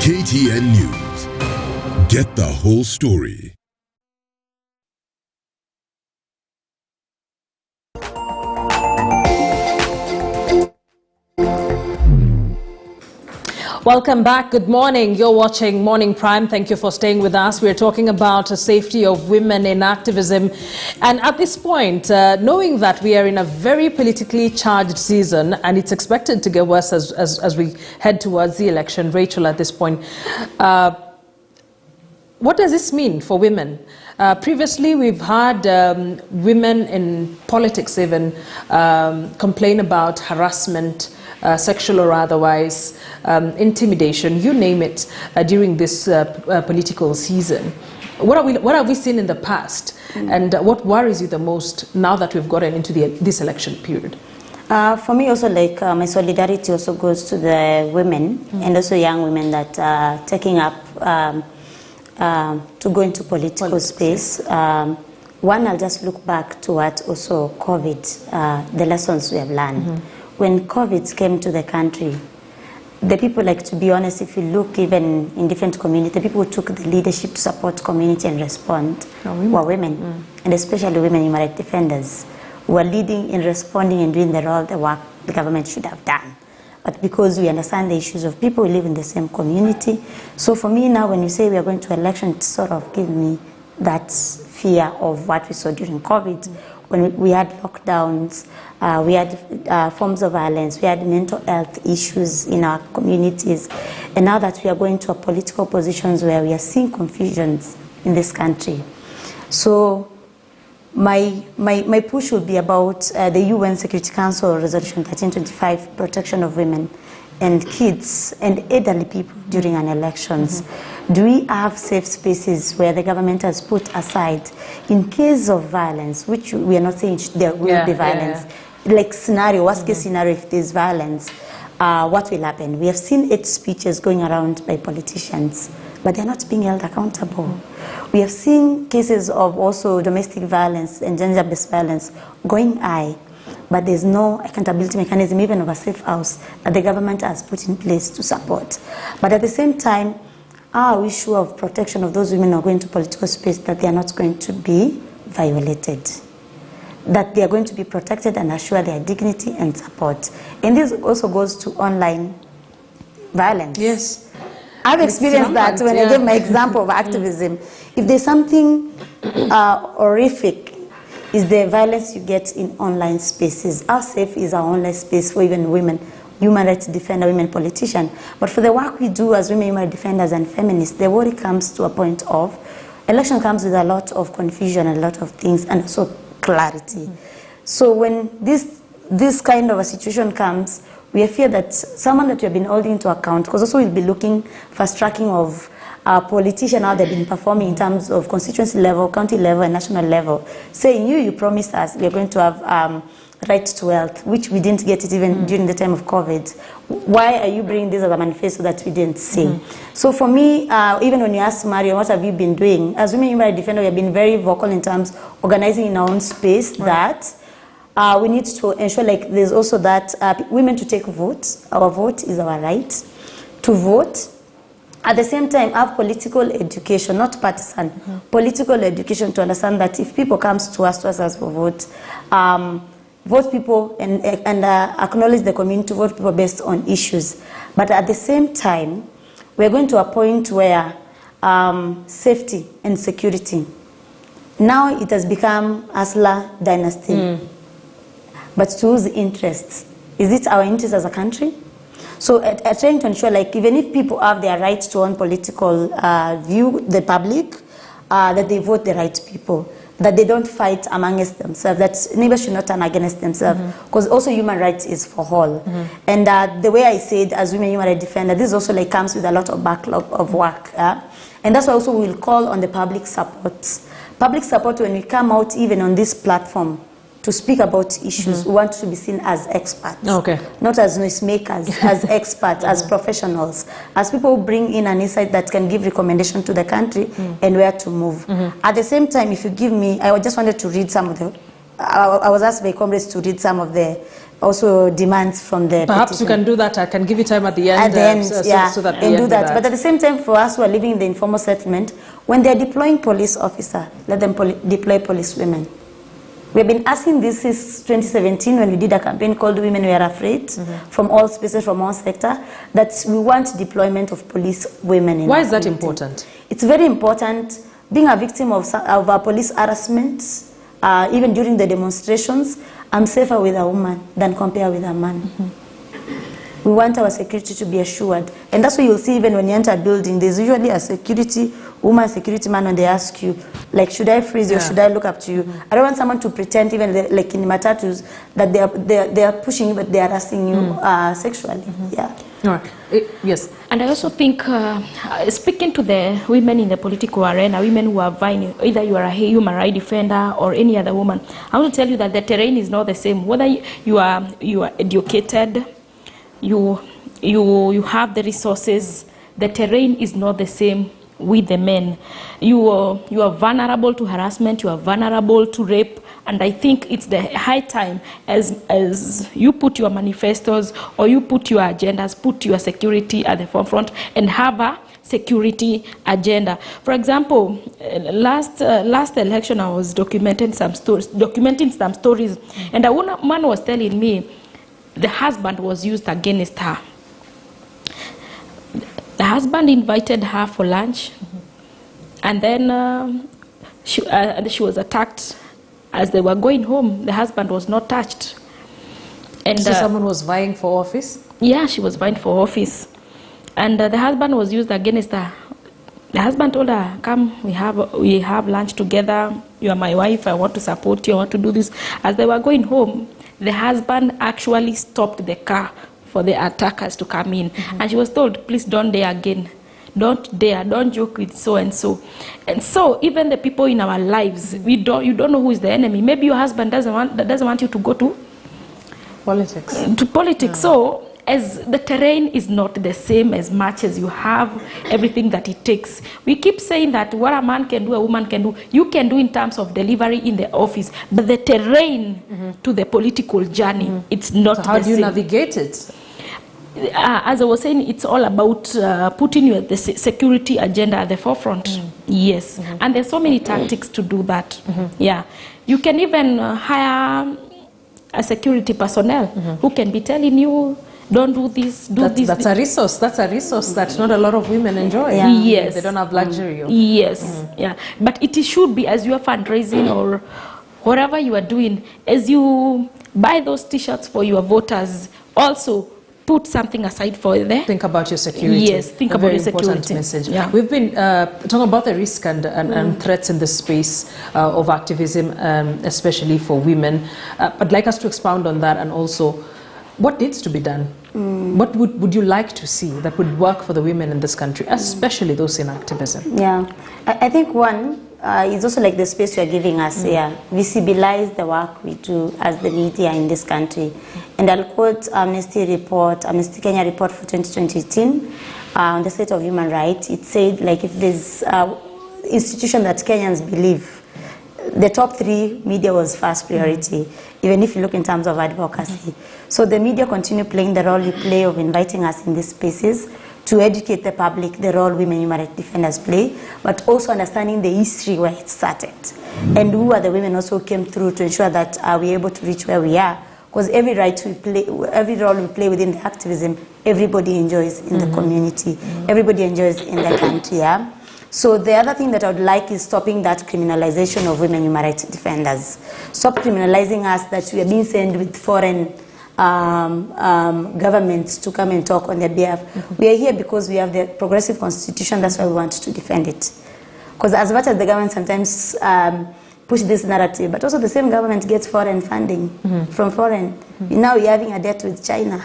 KTN News. Get the whole story. Welcome back. Good morning. You're watching Morning Prime. Thank you for staying with us. We're talking about the safety of women in activism. And at this point, knowing that we are in a very politically charged season and it's expected to get worse as we head towards the election, Rachel, at this point, what does this mean for women? Previously, we've had women in politics even complain about harassment, sexual or otherwise, intimidation, you name it, during this political season. What have we seen in the past, and what worries you the most now that we've gotten into this election period? For me also, like my solidarity also goes to the women and also young women that are taking up to go into political space. One, I'll just look back to what also COVID, the lessons we have learned. When COVID came to the country, the people, like, to be honest, if you look even in different communities, the people who took the leadership to support community and respond were women, and especially women human rights defenders who were leading in responding and doing the work the government should have done. But because we understand the issues of people who live in the same community, so for me now, when you say we are going to election, it sort of gives me that fear of what we saw during COVID, when we had lockdowns, we had forms of violence, we had mental health issues in our communities, and now that we are going to political positions where we are seeing confusions in this country. So my push will be about the UN Security Council Resolution 1325, protection of women and kids and elderly people during an elections. Do we have safe spaces where the government has put aside in case of violence, which we are not saying there will be violence, like scenario, worst case scenario, if there's violence, what will happen? We have seen 8 speeches going around by politicians, but they're not being held accountable. We have seen cases of also domestic violence and gender-based violence going high, but there's no accountability mechanism, even of a safe house, that the government has put in place to support. But at the same time, our issue of protection of those women who are going to political space, that they are not going to be violated, that they are going to be protected and assure their dignity and support. And this also goes to online violence. Yes. I've experienced that when I gave my example of activism. If there's something horrific, is the violence you get in online spaces. How safe is our online space for even women, human rights defender, women politicians? But for the work we do as women human rights defenders and feminists, the worry comes to a point of, election comes with a lot of confusion and a lot of things, and also clarity. So when this kind of a situation comes, we fear that someone that we have been holding into account, because also we'll be looking fast tracking of politicians, how they've been performing in terms of constituency level, county level, and national level, saying you promised us we are going to have right to health, which we didn't get it even during the time of COVID. Why are you bringing this as a manifesto that we didn't see? So for me, even when you ask Mario, what have you been doing? As women human rights defenders, we have been very vocal in terms of organizing in our own space that we need to ensure, like, there's also that women to take votes. Our vote is our right to vote. At the same time, have political education, not partisan, political education, to understand that if people comes to us as for vote, vote people and acknowledge the community, vote people based on issues. But at the same time, we're going to a point where safety and security, now it has become Asla dynasty. But to whose interests? Is it our interest as a country? So trying to ensure, like, even if people have their right to own political view, the public, that they vote the right people, that they don't fight amongst themselves, that neighbors should not turn against themselves, because also human rights is for all. And the way I say it as women human rights defender, this also, like, comes with a lot of backlog of work. And that's why also we'll call on the public support. Public support, when we come out even on this platform, to speak about issues, we want to be seen as experts, not as noisemakers, as experts, as professionals, as people who bring in an insight that can give recommendation to the country and where to move. At the same time, if you give me, I just wanted to read some of the, I was asked by comrades to read some of the also demands from the Perhaps petition. you can do that. I can give you time at the end. At the end, so that and do that. But at the same time, for us who are living in the informal settlement, when they're deploying police officer, let them deploy police women. We've been asking this since 2017 when we did a campaign called Women We Are Afraid, from all spaces, from all sector, that we want deployment of police women. In Why is that community. important? It's very important. Being a victim of police harassment, even during the demonstrations, I'm safer with a woman than compared with a man. We want our security to be assured. And that's why you'll see even when you enter a building, there's usually a security woman, security man, when they ask you, like, should I freeze you or should I look up to you? I don't want someone to pretend, even like in matatus, that they are pushing you, but they are harassing you sexually. Yeah. All right. Yes. And I also think, speaking to the women in the political arena, women who are vying, either you are a human rights defender or any other woman, I want to tell you that the terrain is not the same. Whether you are educated, you have the resources, the terrain is not the same with the men. You are vulnerable to harassment, you are vulnerable to rape, and I think it's the high time as you put your manifestos or you put your agendas, put your security at the forefront and have a security agenda. For example, last election I was documenting some stories, and a woman was telling me the husband was used against her. The husband invited her for lunch, and then she was attacked as they were going home. The husband was not touched. And so someone was vying for office? Yeah, she was vying for office. And the husband was used against her. The husband told her, come, we have lunch together. You are my wife. I want to support you. I want to do this. As they were going home, the husband actually stopped the car for the attackers to come in. And she was told, please don't dare again. Don't dare, don't joke with so and so. And so even the people in our lives, you don't know who is the enemy. Maybe your husband doesn't want you to go to politics. So as the terrain is not the same as much as you have everything that it takes. We keep saying that what a man can do, a woman can do. You can do in terms of delivery in the office, but the terrain to the political journey, it's not the same. How do you navigate it? As I was saying, it's all about putting the security agenda at the forefront. Yes. And there's so many tactics to do that. Yeah. You can even hire a security personnel who can be telling you, don't do this, do this. That's a resource. That's a resource that not a lot of women enjoy. Yeah. Yes. They don't have luxury of. Yes. Yeah. But it should be, as you are fundraising or whatever you are doing, as you buy those T-shirts for your voters, also put something aside for them. Think about your security. Yes, think about your security. Very important message. Yeah. We've been talking about the risk and threats in the space of activism, especially for women. I'd like us to expound on that, and also what needs to be done. What would you like to see that would work for the women in this country, especially those in activism? Yeah, I think one is also like the space you are giving us here. Visibilize the work we do as the media in this country. And I'll quote Amnesty Kenya report for 2018 on the state of human rights. It said, like, if there's institution that Kenyans believe, the top 3 media was first priority, even if you look in terms of advocacy. So the media continue playing the role we play of inviting us in these spaces to educate the public, the role women human rights defenders play, but also understanding the history where it started. And who are the women also came through to ensure that we're able to reach where we are. Because every role we play within the activism, everybody enjoys in the community. Everybody enjoys in the country, yeah? So the other thing that I would like is stopping that criminalization of women human rights defenders. Stop criminalizing us that we are being sent with foreign governments to come and talk on their behalf. We are here because we have the progressive constitution. That's why we want to defend it. Because as much as the government sometimes push this narrative, but also the same government gets foreign funding from foreign. Now we're having a debt with China.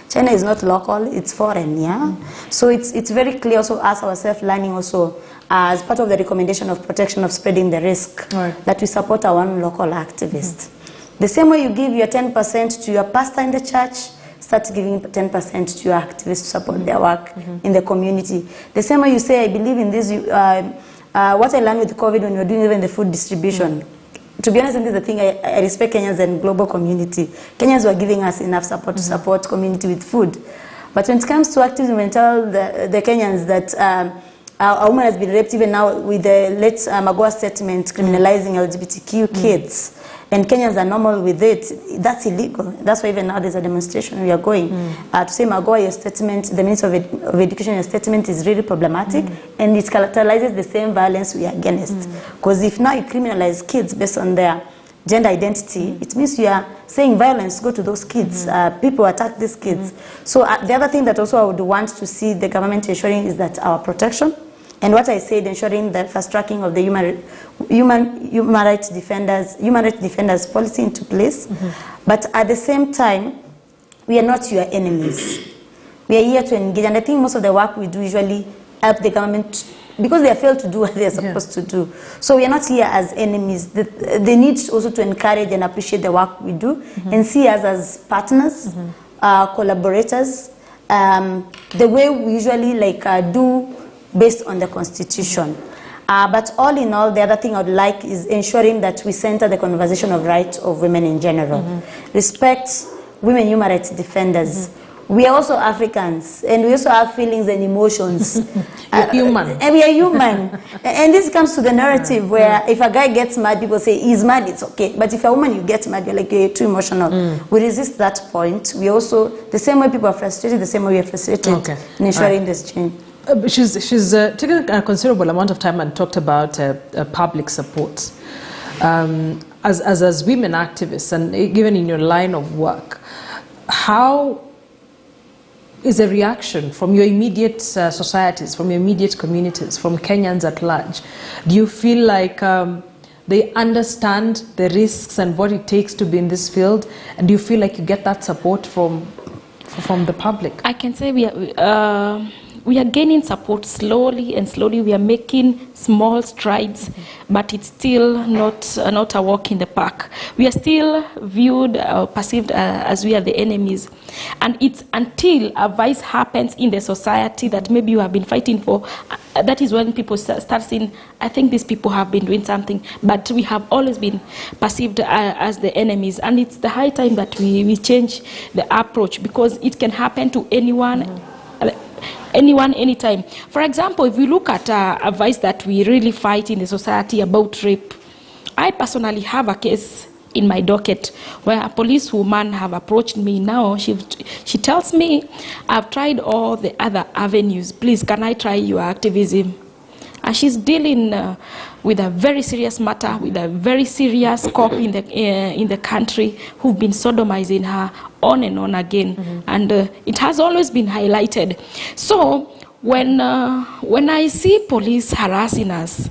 China is not local, it's foreign, yeah? So it's very clear also us ourselves learning also as part of the recommendation of protection of spreading the risk that we support our own local activists. The same way you give your 10% to your pastor in the church, start giving 10% to your activists to support their work in the community. The same way you say, I believe in this, what I learned with COVID when we were doing even the food distribution, to be honest, and this is the thing, I respect Kenyans and global community. Kenyans were giving us enough support to support community with food. But when it comes to activism, when tell the Kenyans that a woman has been raped, even now with the late Magua statement criminalizing LGBTQ kids, and Kenyans are normal with it, that's illegal. That's why even now there's a demonstration we are going. To say Magua, your statement, the Minister of Education, your statement is really problematic, and it characterizes the same violence we are against. Because if now you criminalize kids based on their gender identity, it means you are saying violence go to those kids. People attack these kids. So the other thing that also I would want to see the government ensuring is that our protection, and what I said, ensuring the fast tracking of the human rights defenders policy into place. But at the same time, we are not your enemies. We are here to engage, and I think most of the work we do usually help the government because they have failed to do what they are supposed to do. So we are not here as enemies. They need also to encourage and appreciate the work we do and see us as partners, collaborators, the way we usually do based on the Constitution. But all in all, the other thing I would like is ensuring that we center the conversation of rights of women in general. Respect women human rights defenders. We are also Africans, and we also have feelings and emotions. We're human. And we are human. And this comes to the narrative where if a guy gets mad, people say, he's mad, it's okay. But if a woman, you get mad, you're like, you're too emotional. We resist that point. We also, the same way people are frustrated, the same way we are frustrated in ensuring this change. She's taken a considerable amount of time and talked about public support. As women activists, and given in your line of work, how is a reaction from your immediate societies, from your immediate communities, from Kenyans at large? Do you feel like they understand the risks and what it takes to be in this field? And do you feel like you get that support from the public? I can say we are gaining support slowly and slowly. We are making small strides, but it's still not a walk in the park. We are still viewed or perceived as we are the enemies. And it's until a vice happens in the society that maybe you have been fighting for, that is when people start saying, I think these people have been doing something, but we have always been perceived as the enemies. And it's the high time that we change the approach, because it can happen to anyone, anytime. For example, if we look at a vice that we really fight in the society about rape, I personally have a case in my docket where a policewoman have approached me now. She tells me, I've tried all the other avenues. Please, can I try your activism? And she's dealing with a very serious matter, with a very serious cop in the country who've been sodomizing her on and on again. And it has always been highlighted. So when I see police harassing us,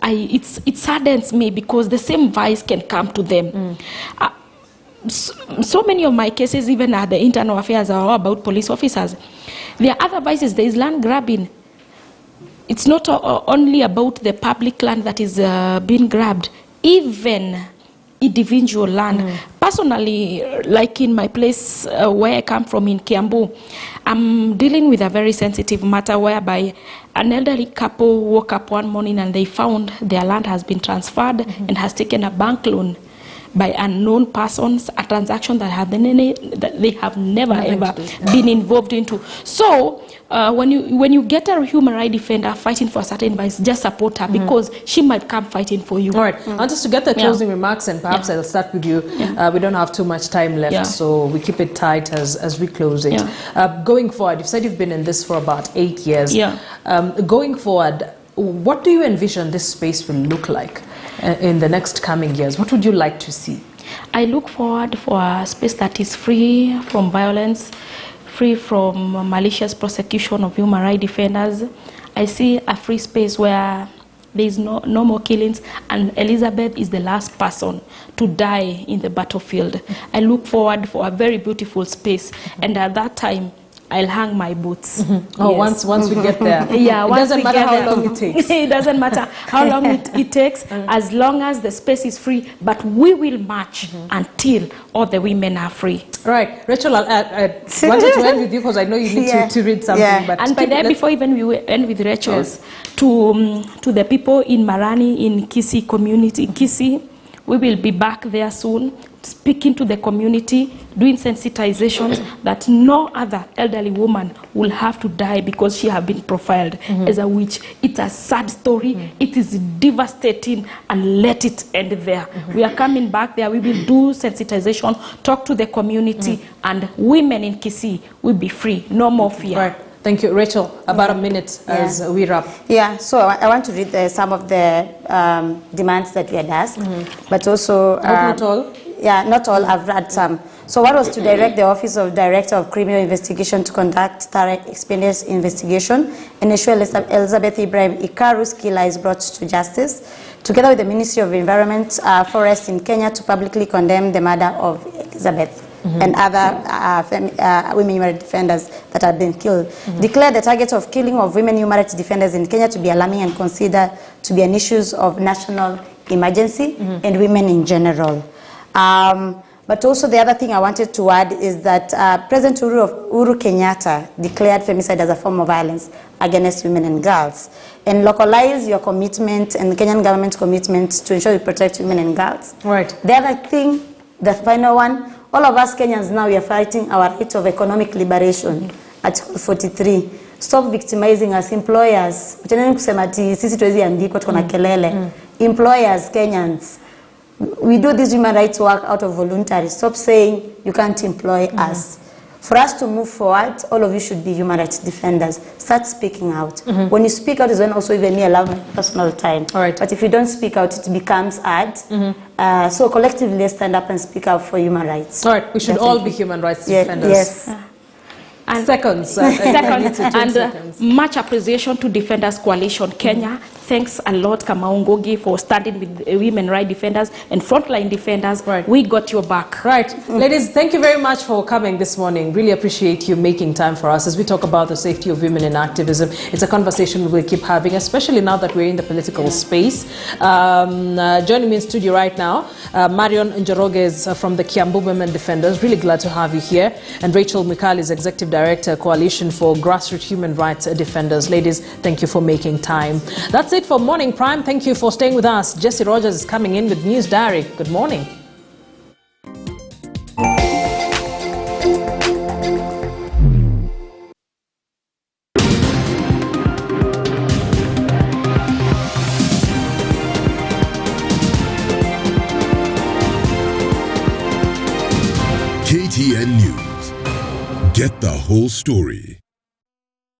it saddens me, because the same vice can come to them. So many of my cases, even at the internal affairs, are all about police officers. There are other vices. There is land grabbing. It's not only about the public land that is being grabbed, even individual land. Personally, like in my place where I come from in Kiambu, I'm dealing with a very sensitive matter whereby an elderly couple woke up one morning and they found their land has been transferred and has taken a bank loan by unknown persons, a transaction that they have never ever been involved into. So when you get a human rights defender fighting for a certain vice, just support her, because she might come fighting for you. All right, and just to get the closing remarks, and perhaps I'll start with you. We don't have too much time left, so we keep it tight as we close it. Going forward, you've said you've been in this for about 8 years. Going forward, what do you envision this space will look like in the next coming years? What would you like to see? I look forward for a space that is free from violence, free from malicious prosecution of human rights defenders. I see a free space where there is no more killings, and Elizabeth is the last person to die in the battlefield. I look forward for a very beautiful space, and at that time, I'll hang my boots. Once we get there. It doesn't matter how long it takes. It doesn't matter how long it takes, as long as the space is free. But we will march until all the women are free. Right. Rachel, I wanted to end with you because I know you need to read something. But and by there, before even we end with Rachel's, to the people in Marani, in Kisii community, Kisii, We will be back there soon, speaking to the community, doing sensitizations that no other elderly woman will have to die because she has been profiled as a witch. It's a sad story. It is devastating, and let it end there. We are coming back there. We will do sensitization, talk to the community, and women in Kisii will be free. No more fear. Right. Thank you. Rachel, about a minute as we wrap. Yeah, so I want to read some of the demands that we had asked, but also... not all? Yeah, not all. I've read some. So one was to direct the Office of Director of Criminal Investigation to conduct thorough experience investigation and ensure Elizabeth Ibrahim Ikaru's killer is brought to justice, together with the Ministry of Environment, Forest in Kenya, to publicly condemn the murder of Elizabeth and other women human rights defenders that have been killed. Declare the target of killing of women human rights defenders in Kenya to be alarming and consider to be an issue of national emergency and women in general. But also the other thing I wanted to add is that President Uhuru Kenyatta declared femicide as a form of violence against women and girls. And localize your commitment and the Kenyan government's commitment to ensure we protect women and girls. Right. The other thing, the final one, all of us Kenyans now, we are fighting our right of economic liberation, Article 43. Stop victimizing us, employers. Employers, Kenyans. We do this human rights work out of voluntary. Stop saying you can't employ us. For us to move forward, all of you should be human rights defenders. Start speaking out. When you speak out is when also even me allow my personal time. All right. But if you don't speak out, it becomes hard. So collectively, let's stand up and speak out for human rights. All right. We should all be human rights defenders. Yes. And seconds. Much appreciation to Defenders Coalition Kenya. Thanks a lot, Kamaungogi, for standing with women rights defenders and frontline defenders. Right. We got your back. Right. Ladies, thank you very much for coming this morning. Really appreciate you making time for us as we talk about the safety of women in activism. It's a conversation we'll keep having, especially now that we're in the political space. Joining me in studio right now, Marion Njoroge is from the Kiambu Women Defenders. Really glad to have you here. And Rachel Mikali is Executive Director, Coalition for Grassroots Human Rights Defenders. Ladies, thank you for making time. That's it for Morning Prime. Thank you for staying with us. Jesse Rogers is coming in with News Diary. Good morning. KTN News. Get the whole story.